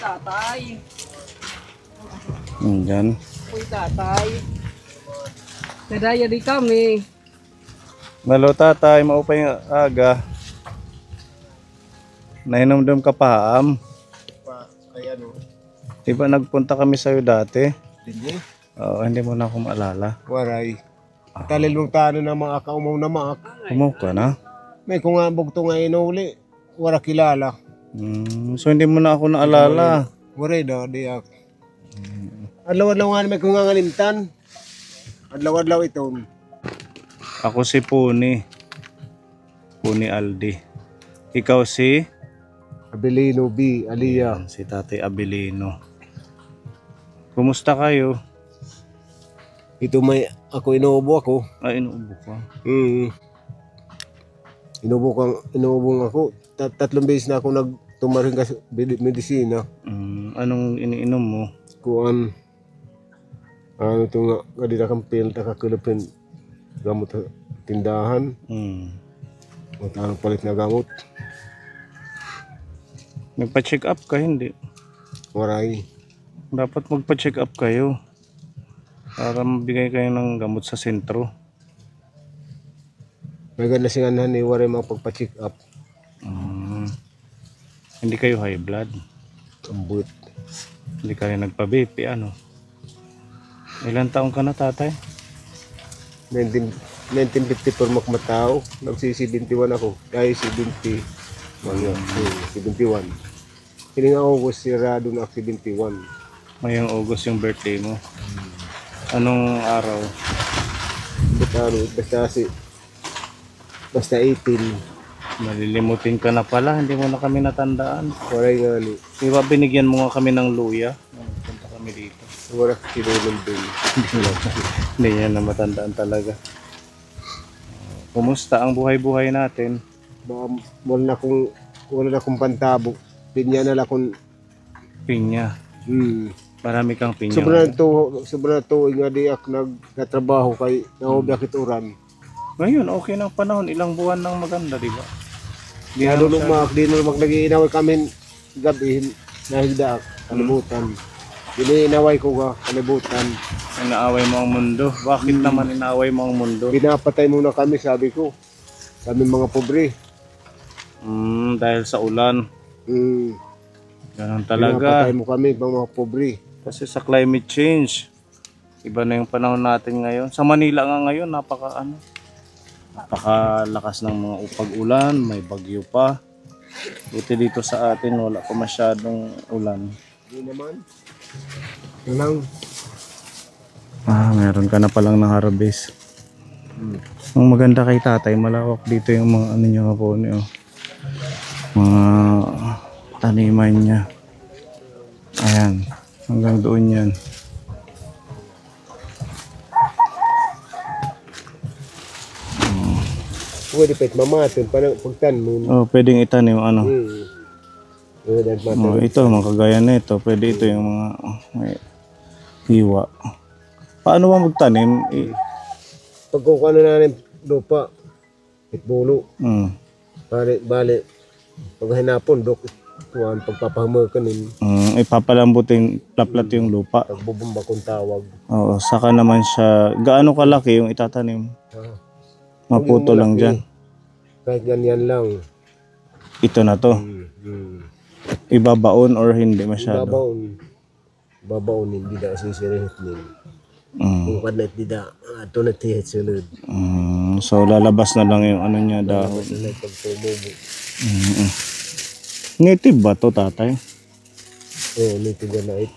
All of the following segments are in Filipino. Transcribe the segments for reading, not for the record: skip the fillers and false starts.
tatay. Diyan. Uy, tatay. Nadaya di kami. Malo tatay, maupay aga. Nainom-dom ka paam. Ay ano? Diba nagpunta kami sa'yo dati? Hindi. Oo, hindi mo na ako maalala. Waray. Talilong tano na mga kaumaw na maak. Umuw ka na? May kung nga bugto nga inuli. Wala kilala. So hindi mo na ako naalala. Waray na, di ak. Adlaw-adlaw nga may kung nga ngalimtan. Adlaw-adlaw ito. Ako si Puni. Puni Aldi. Ikaw si? Abilino B. Aliyah. Si Tatay Abilino. Kumusta kayo? Ito may ako inuubo ako. Ay, inuubo ka. Inuubong ako. Tatlong beses na ako nagtumaring ka medisina. Anong iniinom mo? Kuan. Ano ito nga, kadira kang pil, nakakulupin gamot sa tindahan. Anong palit na gamot. Nagpa-check up ka, hindi? Waray. Dapat magpa-check up kayo. Para mabigay kayo ng gamot sa sentro. May ganda singanan ni waray mga pagpa-check up. Hindi kayo high blood? Ambut. Hindi kayo nagpa-BP, ano? Ilan taong ka na, tatay? 1954 makmatao. Nagsi-71 ako. Ay, 71 yun. 71. Hindi nga August, sirado na 71. Ngayong August yung birthday mo. Anong araw? Basta 18. Malilimutin ka na pala, hindi mo na kami natandaan. Waray nga ni. Di ba binigyan mo nga kami ng luya? Punta kami dito. Wala sinulong din. Hindi yan na matandaan talaga. Kumusta ang buhay-buhay natin? Wala na akong pantabo. Pinya na lang akong Pinya. Marami kang pinya. Sobrang tuwing nga di ako nagtatrabaho kay naubyak ituran. Ngayon, okay na ang panahon. Ilang buwan nang maganda, di ba? Di na lumak nag-iinaway kami gabi nahigda kalibutan. Iniinaway ko ka kalibutan. Inaaway mo ang mundo. Bakit naman inaaway mo ang mundo? Pinapatay muna kami, sabi ko. Kami mga pobre. Dahil sa ulan. Ganun talaga. Pinapatay mo kami, mga pobre. Kasi sa climate change, iba na yung panahon natin ngayon. Sa Manila nga ngayon, napakalakas ng mga pag-ulan, may bagyo pa. Buti dito sa atin, wala pa masyadong ulan. Hindi naman. Lang. Meron ka na palang ng harvest. Ang maganda kay tatay, malawak dito yung mga ano niya po niyo. Mga taniman niya. Ayan, hanggang doon yan. Pwede pet mamaton pagtan mo. Pwedeng itanim ano. Ito. Ito, mga kagaya na ito. Pwede ito yung mga hiwa. Paano ba magtanim? Pagkukuha na namin lupa, itbulo. Bali, pag hinapon, pagpapahamag ka nun. Ipapalambutin, plaplat yung lupa. Pagbubumba kong tawag. Oo, saka naman siya, gaano kalaki yung itatanim? Maputo lang dyan. Kahit ganyan lang. Ito na to. Ibabaon or hindi masyado? Babaon, hindi na sisirihit nil. Kung kanit, hindi na ito na tihit sulod. So lalabas na lang yung ano niya dahon. Native ba to, tatay? Oo, native na it.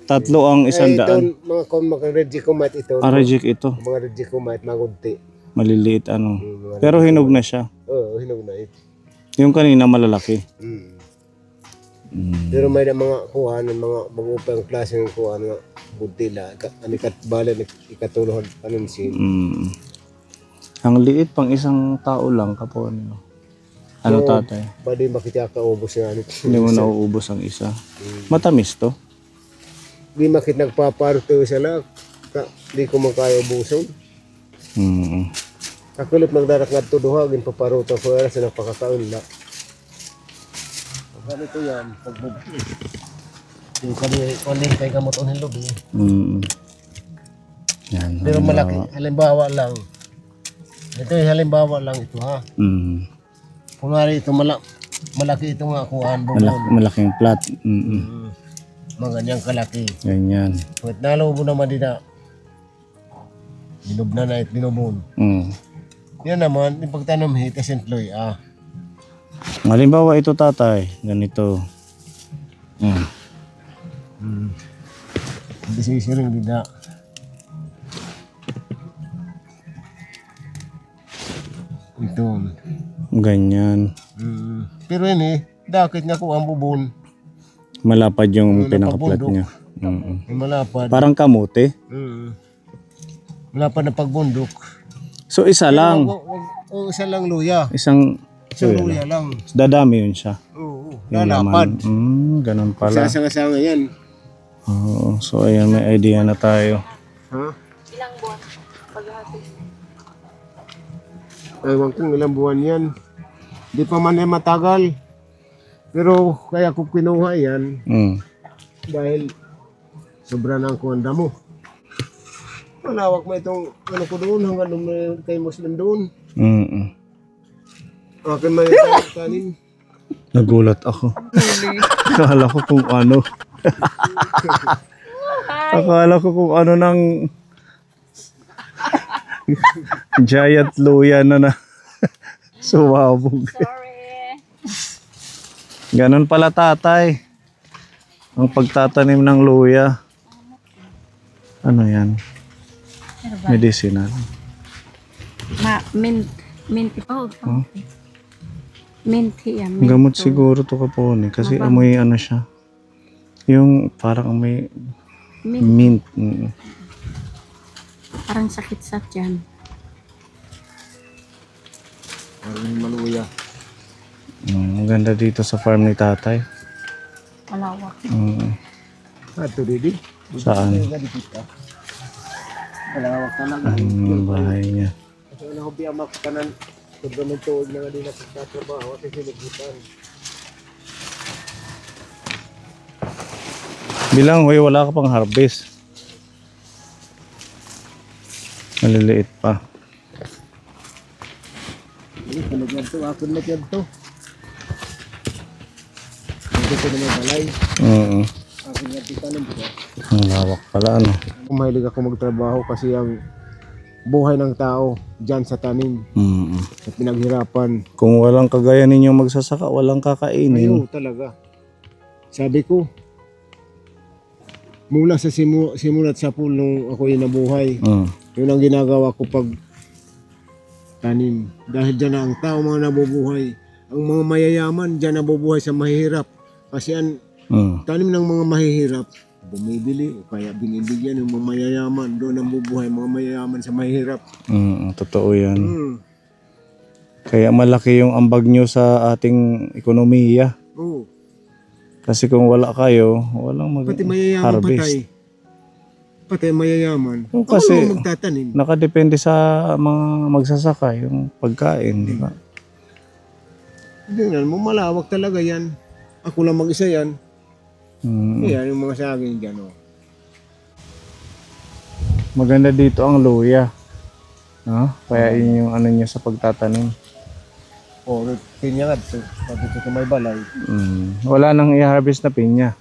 Tatlo ang 100. Ito, mga regicomite ito. Reject ito. Mga regicomite, magunti. Maliliit ano. Pero hinog na siya. Oo, hinog na ito. Yung kanina malalaki. Pero may na mga kuha ng mga mag-upang klase ng kuha ng buntila. Anikat bala, ikatulong panunsin. Ang liit pang isang tao lang kapo niyo. Ano tatay? Pwede makita kaubos nga nito. Hindi mo nauubos ang isa. Matamis to? Di makit nagpaparto sa lak. Di ko makaya ubuson. Kakulip nagdarak nga tuduhagin paparuta ko era sa napakakaon la. Ganito yan, yung kani kay gamot on hilob. Yan. Pero malaki, halimbawa lang. Ito yung halimbawa lang ito ha. Kunwari ito malaki ito nga kuhaan Malaking plat. Mga ganyang kalaki. Ganyan. Kung nalobo naman din na binub na it binubon. Yan naman, yung pagtanom hita sentloy Halimbawa ito tatay, ganito. Hindi sisiring dida. Ito. Ganyan. Pero yun dakit nga ko ang bubon. Malapad yung pinakaplat niya. Malapad. Parang kamote. Malapad na pagbundok. So isa lang. Isa lang luya. Isang Luya lang. dadami yun siya. Oo. Yung Lalapad. laman. Ganun pala. Sasanga-sanga yan. Oo. So ayan, may idea na tayo. Ha? Ilang buwan paghati? Ewan kong ilang buwan yan. Di pa man matagal. Pero kaya ko kinuha yan dahil sobra na ang kuwanda mo. Malawak mo itong ano ko doon hanggang kay Muslim doon. Akin man yung tanin. Nagulat ako. Akala ko kung ano. Akala ko kung ano ng giant luya na sumabog. Sorry. Ganon pala tatay. Ang pagtatanim ng luya. Ano yan? Medicinal. Mint. Mint yan. Gamot siguro to kaponi kasi amoy ano siya. Yung parang amoy mint. Parang sakit sa tiyan. Parang maluya. Ang ganda dito sa farm ni tatay. Malawak. Ito didi. Saan? Malawak talaga. Ang bahay niya. Kasi ano ko biya makakanan. Sobrang may tuwag na nga din na pagtatrabaho at sinigitan. Bilang, hoy, wala ka pang harvest. Maliliit pa. Ano, talagyan to. Ako nalagyan to. Dito na may balay. Ako nga dito tanong dito. Ang lawak pala, ano. Mahilig ako magtrabaho kasi ang buhay ng tao dyan sa tanim. Sa pinaghirapan. Kung walang kagaya ninyong magsasaka, walang kakainin. Ayaw talaga. Sabi ko, mula sa simulat sa pool nung ako yung nabuhay, yun ang ginagawa ko pag tanim. Dahil dyan na ang tao mga nabubuhay. Ang mga mayayaman dyan nabubuhay sa mahihirap. Kasi ang tanim ng mga mahihirap, bumibili o kaya binibigyan ng mga mayayaman. Doon ang bubuhay mga mayayaman sa mahihirap. Totoo yan. Kaya malaki yung ambag nyo sa ating ekonomiya. Oo. Kasi kung wala kayo, walang Pati mayayaman patay. harvest. Pati mayayaman. Kasi Ako magtatanim. nakadepende sa mga magsasaka yung pagkain, di ba? Tingnan mo, malawak talaga yan. Ako lang mag-isa yan. Kaya yung mga saging dyan, Maganda dito ang luya. Kaya yun yung ano niya sa pagtatanim. Pinya nga dito. Pag dito may balay. Wala nang i-harvest na pinya.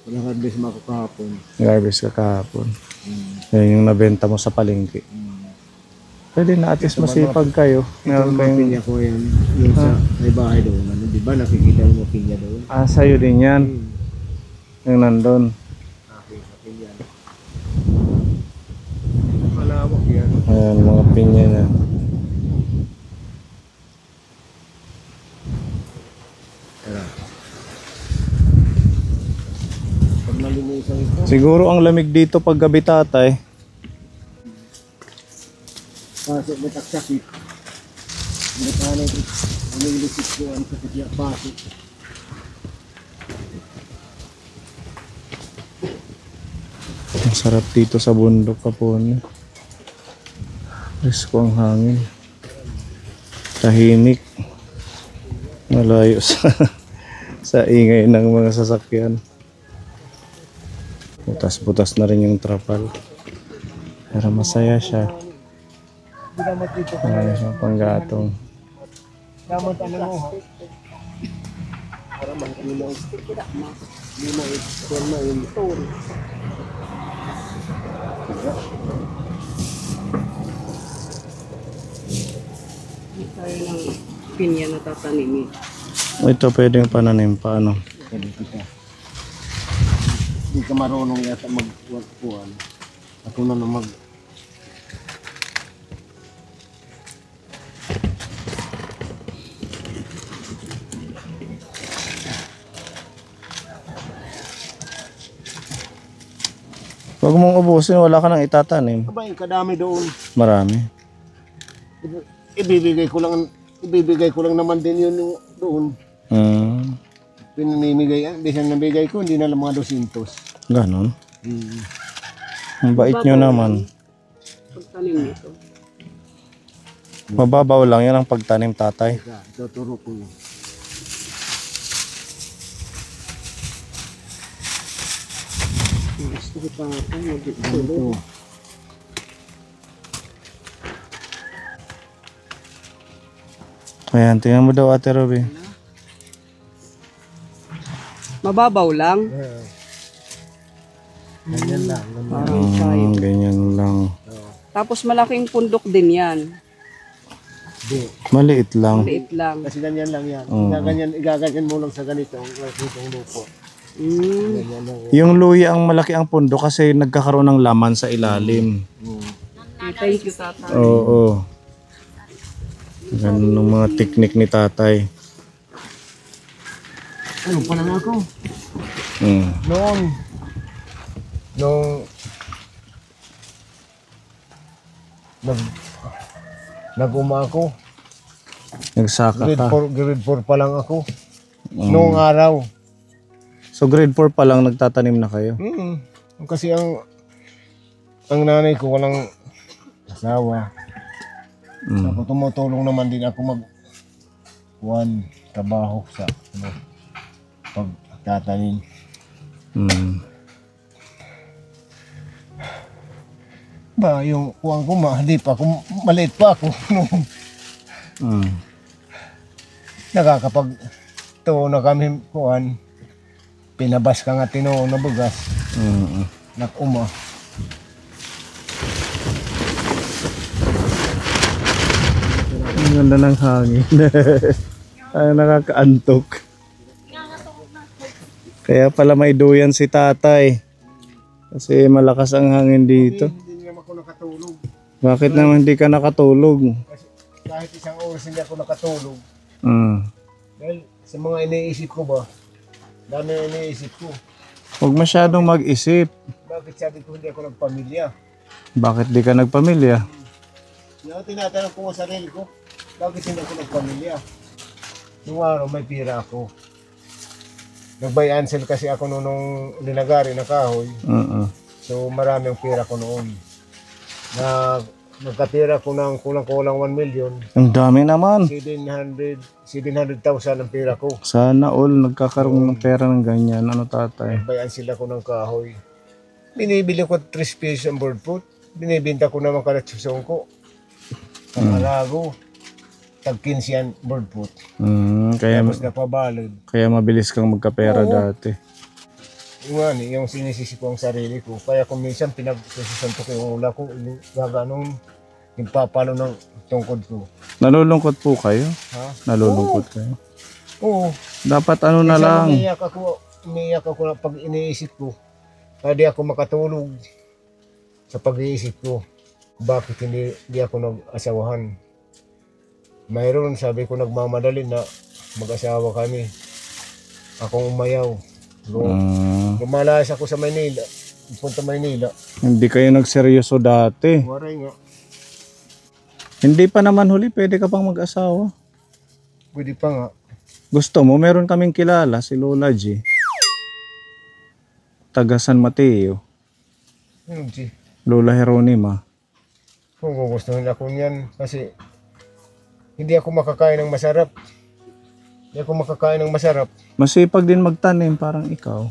Walang harvest mako kahapon. I-harvest ka kahapon. Yan yung nabenta mo sa palengke. Pwede na at least masipag kayo. Meron Meron mga kayong... pinya ko yan. Yung sa may bahay doon. Ano, di ba nakikita mo pinya doon? Sa'yo din yan. Yung nandun. Nakikita pinya. Malawak yan. Ayan, mga pinya na. Pag nalinisan ito. Siguro ang lamig dito pag gabi tatay. Pasok mo taksakit. Ano ito? Umilisip ko ang sakit niya. Pasok. Ang sarap dito sa bundok kapon. Presko ang hangin. Tahimik. Malayo sa, sa ingay ng mga sasakyan. Butas-butas na rin yung trapal. Pero masaya siya. Marami siyang panggatong. Dapat ano mo ha? Para makilaw. Tayo ng pinya na tatanimin. Ito pwedeng pananim paano? Hindi ka marunong yata magkuhan. Ako na mag... Huwag mong ubusin, wala ka nang itatanim. Aba, yung kadami doon. Marami. Ibibigay ko lang naman din yun yung doon. Pinamimigay, hindi siya nabigay ko, hindi na lang mga 200. Ganon. Ang bait nyo naman. Pagtanim nito. Mababaw lang yan ang pagtanim, tatay. Tuturo ko yun. Gusto ko pa ito. Ito. Ayan, tingnan mo daw Ate Robby. Mababaw lang. Ganyan lang. Parang tayo. Ganyan lang. Tapos malaking pundok din yan. Hindi. Maliit lang. Liit lang. Kasi ganyan lang yan. Igaganyan mo lang sa ganito. Ganitong lupo. Ganyan lang. Yung luya ang malaki ang pundo kasi nagkakaroon ng laman sa ilalim. Thank you, Tata. Oo. Ganun ang mga teknik ni tatay. Ano pa lang ako? Mm. Nung nag-uma ako. Nagsaka ka. Grade 4 pa lang ako. Noong araw. So grade 4 pa lang nagtatanim na kayo? Kasi ang nanay ko walang asawa. Ako tumutulong naman din ako trabaho sa pagtatanim. Ba, yung kuwang ko hindi pa ako, maliit pa ako. Nakakapag na kami kuwan, pinabas ka nga tinuon na bugas. Nakuma. Ang ganda ng hangin. Ay, nakakaantok. Kaya pala may duyan si tatay. Kasi malakas ang hangin dito. Hindi naman ako nakatulog. Bakit naman hindi ka nakatulog? Kasi kahit isang oras hindi ako nakatulog. Dahil sa mga iniisip ko ba, dami na iniisip ko. Huwag masyadong mag-isip. Bakit sabi ko hindi ako nagpamilya? Bakit di ka nagpamilya? Yung tinatanong ko sa sarili ko, bakit hindi ako nagpamilya? Nung araw may pira ako. Nag-buy and sell kasi ako nung linagari na kahoy. So marami ang pira ko noon. Nagkatira ko ng kulang-kulang 1 million. Ang dami naman. 700,000 ang pira ko. Sana all nagkakaroon ng pera ng ganyan. Ano tatay? Nag-buy and sell ako ng kahoy. Binibili ko 3 pesos ang board foot. Binibinta ko naman kalatsusong ko. Ang alago. Tag-15 yan board foot. Tapos napabalod. Kaya mabilis kang magkapera dati. Yung sinisisi ko ang sarili ko. Kaya kung minsan pinagsusunto ko yung ula ko, yung papalo ng tungkod ko. Nalulungkot po kayo? Ha? Nalulungkot kayo? Oo. Dapat ano na lang. Umiiyak ako na pag iniisip ko. Kaya di ako makatulog sa pag-iisip ko. Bakit hindi ako nag-asawahan? Mayroon, sabi ko nagmamadali na mag-asawa kami. Akong umayaw. Lumalayas ako sa Maynila. Punta Maynila. Hindi kayo nagseryoso dati. Waray nga. Hindi pa naman huli, pwede ka pang mag-asawa. Pwede pa nga. Gusto mo, meron kaming kilala, si Lola G. Taga San Mateo. Hindi. Lola Jeronima. Kung gugustuhin ako niyan, kasi hindi ako makakain ng masarap. Hindi ako makakain ng masarap. Masipag din magtanim, parang ikaw.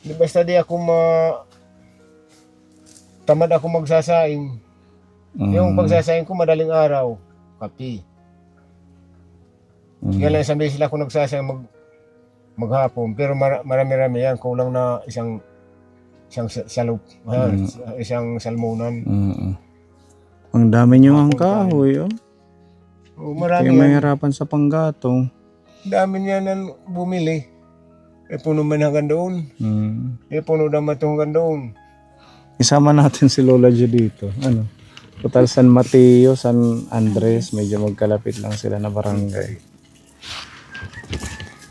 Di basta di ako tamad ako magsasaing. Yung pagsasaing ko madaling araw, kape. Kaya lang isang beses lang ako nagsasaing maghapon. Pero marami-rami yan. Kulang na isang salup. Isang salmonan. Ang dami nyo ang kahoy, oh. Oh, Kaya marami yan. mahirapan sa panggatong. Dami niya nang bumili. Puno man hanggang doon. Puno naman ito hanggang doon. Isama natin si Lola Jo dito. Ano? Total San Mateo, San Andres, medyo magkalapit lang sila na barangay.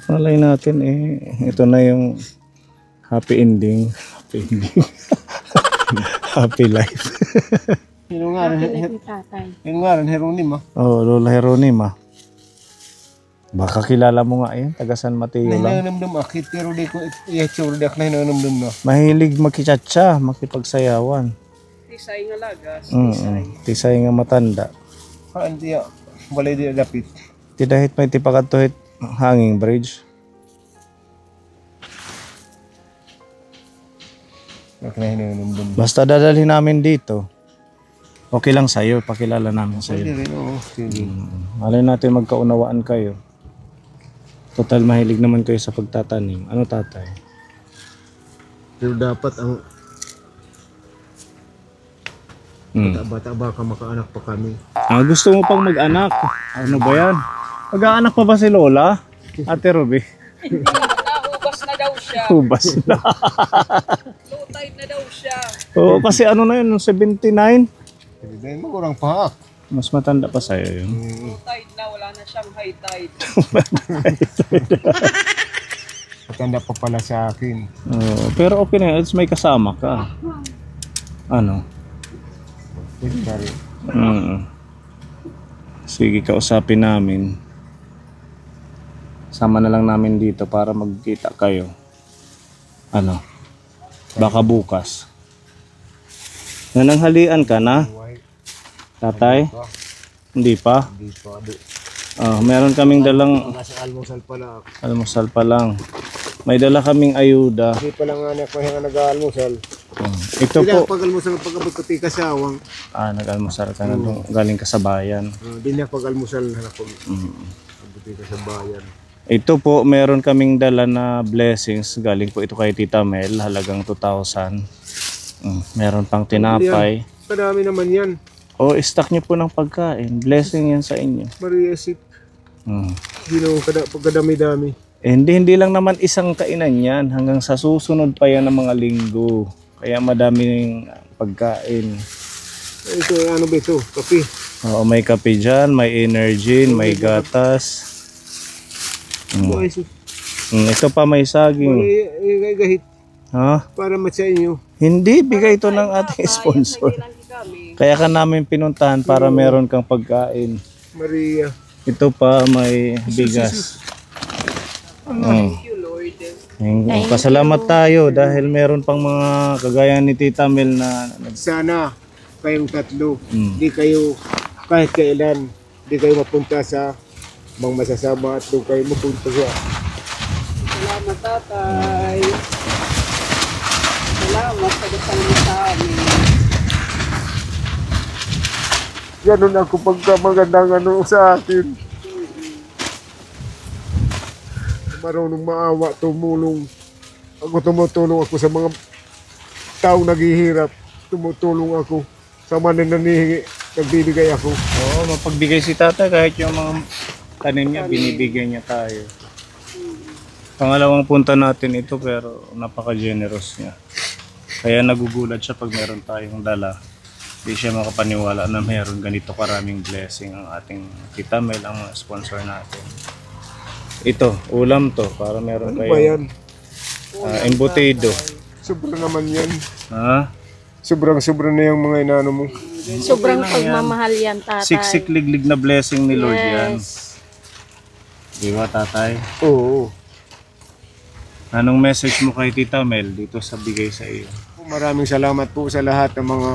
Malay natin ito na yung happy ending. Happy ending. Happy life. Yung nga rin, Tatay. Jeronima. Oh, Lola Jeronima. Baka kilala mo nga taga San Mateo lang. Nananamdam akit, pero di ko i-itsura di ako na nananamdam na. Mahilig makichatcha, makipagsayawan. Tisay nga lagas. Tisay nga matanda. Haan diya, walay di dapit. Ti dahit may tipakatuhit hanging bridge. Ako na nananamdam. Basta dadalhin namin dito. Okay lang sa'yo, pakilala namin Hindi sa'yo. rin, oo. Sige. Malay natin magkaunawaan kayo. Total mahilig naman kayo sa pagtatanim. Ano tatay? Pero dapat ang bata baka makaanak pa kami. Gusto mo pang mag-anak? Ano ba yan? Mag-aanak pa ba si Lola? Ate Ruby? Naubas na daw siya. Hubas na. Low tide na daw siya. Oo, kasi ano na yun, nung 79? Dahil magurang pa. Mas matanda pa sa'yo yun. Low tide na, wala na siyang high tide. Matanda pa pala sa akin. Pero okay na yun, may kasama ka. Ano? Sorry. Sige, kausapin namin. Sama na lang namin dito para magkita kayo. Ano? Baka bukas. Nananghalian ka na? Tatay? Hindi pa? Hindi pa. Meron kaming dalang Nasa almusal pala ako. almusal pa lang. May dala kaming ayuda. Hindi pa lang anak ko yung nag-aalmusal. Ito Sila po. pag-almusal pag-abot ko ti kasawang. Nag-almusal ka na doon. Galing ka sa bayan. Hindi na pag-almusal na ako. Abot ka sa bayan. Ito po, meron kaming dala na blessings. Galing po ito kay Tita Mel. Halagang 2,000. Meron pang tinapay. Kadami naman yan. Stock nyo po ng pagkain. Blessing yan sa inyo. Maria Sip. Ginawa pagkadami-dami. Hindi lang naman isang kainan yan. Hanggang sa susunod pa yan ng mga linggo. Kaya madaming pagkain. Ito, ano ba ito? Kape. May kape dyan, may energy, may gatas. Ito pa may saging. Gahit. Ha? Para matsa inyo. Hindi, bigay ito ng ating sponsor. Kaya ka namin pinuntahan para meron kang pagkain. Maria. Ito pa may bigas. Thank you, Lord. Pasalamat tayo dahil meron pang mga kagaya ni Tita Mel na Sana kayong tatlo, di kayo kahit kailan, di kayo mapunta sa mga masasama at doon kayo mapunta sa Salamat, tatay. Salamat sa dasal mo sa amin. ganun ako pagka magandang ano sa akin. Marunong maawa, tumulong. Tumutulong ako sa mga taong naghihirap. Tumutulong ako sa mga nanihingi, nagbibigay ako. Oo, mapagbigay si Tata kahit yung mga tanim niya, binibigyan niya tayo. Pangalawang punta natin ito pero napaka-generous niya. Kaya nagugulat siya pag meron tayong dala. Hindi siya makapaniwala na meron ganito karaming blessing ang ating Tita Mel, ang mga sponsor natin. Ito, ulam to para meron Ano ba yan? embutido. Sobra naman yan. Ha? Sobrang-sobra na yung mga inano mo. Sobrang pagmamahal yan, tatay. Siksik liglig na blessing ni Lord yan. Yes. Di ba, tatay? Oo. Anong message mo kay Tita Mel dito sa bigay sa iyo? Maraming salamat po sa lahat ng mga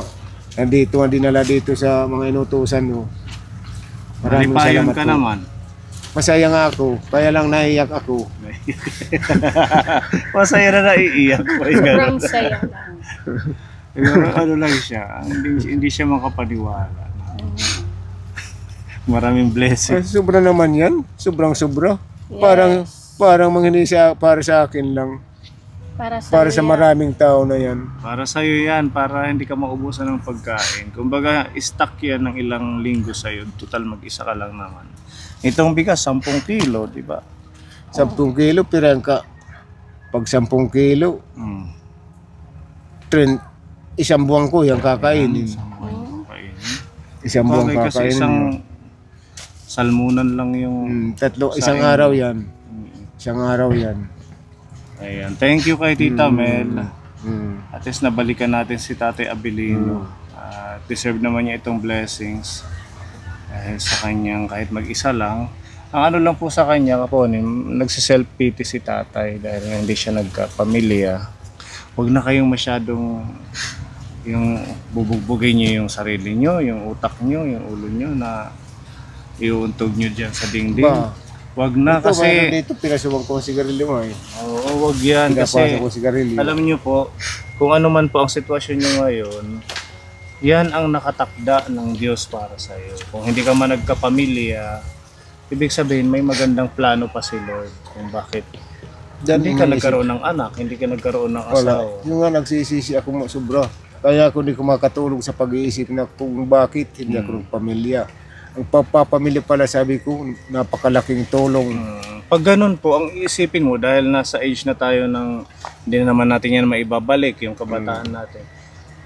nandito, ang dinala dito sa mga inutusan mo. Maraming Malipayon salamat ka po. naman. Masaya nga ako, kaya lang naiyak ako. Masaya na naiiyak. Sobrang saya lang. Ano lang siya, hindi siya makapaniwala. Maraming blessing. Kasi sobra naman yan, sobrang sobra. Parang manghini siya para sa akin lang. Para sa maraming tao na yan. Para sa'yo yan, para hindi ka maubusan ng pagkain. Kumbaga, stock yan ng ilang linggo sa'yo. Total, mag-isa ka lang naman. Itong bigas, 10 kilo, di ba? 10 kilo, pirang ka. Pag 10 kilo, isang buwan ko yung kakainin. Isang buwan Bagay kasi kakainin. isang salmunan lang yung... Isang araw yan. Isang araw yan. Ayan. Thank you kay Tita Mel. Mm. At least nabalikan natin si Tatay Abilino. Deserve naman niya itong blessings. Dahil sa kanyang kahit mag-isa lang. Ang ano lang po sa kanya, kaponin, nagsiself-pity si Tatay dahil hindi siya nagkapamilya. Huwag na kayong masyadong yung bubugbugin niyo yung sarili niyo, yung utak niyo, yung ulo niyo na iuuntog niyo diyan sa dingding. Ba? Wag na Ito, kasi dito, pinasuwag ko ang sigarilyo mo eh. oo, wag yan kasi Pinapasa ko sigarilyo. alam niyo po kung ano man po ang sitwasyon niyo ngayon, yan ang nakatakda ng Diyos para sa iyo. Kung hindi ka man nagkapamilya, ibig sabihin may magandang plano pa si Lord kung bakit hindi ka nagkaroon ng anak, hindi ka nagkaroon ng Wala. asawa. Yung nga nagsisisi ako sobra. Kaya ako hindi ko makatulog sa pag-iisip na kung bakit hindi ako nagpamilya. Ang papapamilya pala sabi ko, napakalaking tulong. Pag ganun po, ang iisipin mo dahil nasa age na tayo ng hindi na naman natin yan maibabalik yung kabataan natin.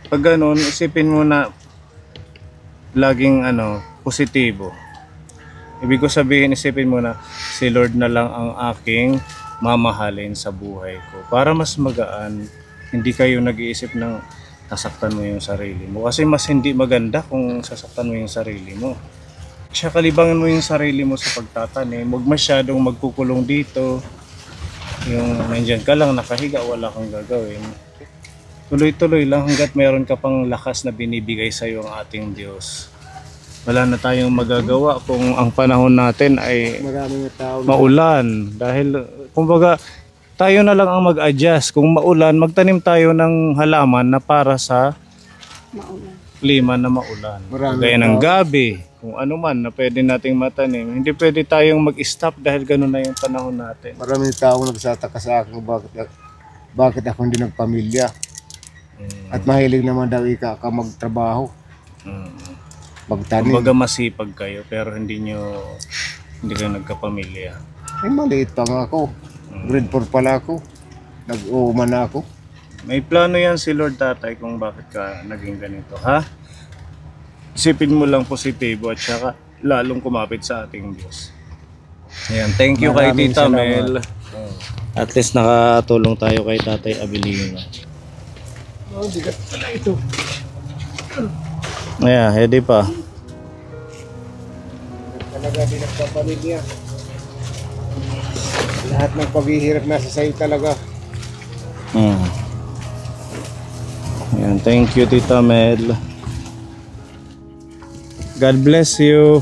Pag ganun, isipin mo na laging positibo. Ibig ko sabihin, isipin mo na si Lord na lang ang aking mamahalin sa buhay ko. Para mas magaan, hindi kayo nag-iisip ng sasaktan mo yung sarili mo. Kasi mas hindi maganda kung sasaktan mo yung sarili mo. Siya kalibangan mo yung sarili mo sa pagtatanim. Huwag masyadong magkukulong dito. Yung nandyan ka lang, nakahiga, wala kang gagawin. Tuloy-tuloy lang hanggat meron ka pang lakas na binibigay sa iyo ang ating Diyos. Wala na tayong magagawa kung ang panahon natin ay Maraming tao. maulan. Dahil, kumbaga, tayo na lang ang mag-adjust. Kung maulan, magtanim tayo ng halaman na para sa klima na maulan. Gaya ng gabi, kung ano man na pwede nating matanim. Hindi pwede tayong mag-stop dahil gano'n na yung panahon natin. Maraming tao nagsataka sa akin bakit ako hindi nagpamilya. At mahilig naman daw ka magtrabaho. Magtanim. Kumbaga masipag kayo pero hindi kayo nagkapamilya. Ay maliit pa nga ako. Grade 4 pala ako. Nag-uuman na ako. May plano yan si Lord Tatay kung bakit ka naging ganito, ha? Isipin mo lang positibo at saka lalong kumapit sa ating Diyos. Ayan, thank you kay Maraming Tita salamat. Mel. At least nakatulong tayo kay Tatay Abilino. Oh, bigat pala ito. Ayan, hindi pa. Talaga din nagpapamilya. Lahat ng paghihirap nasa sa'yo talaga. Ayan, thank you Tita Mel. God bless you.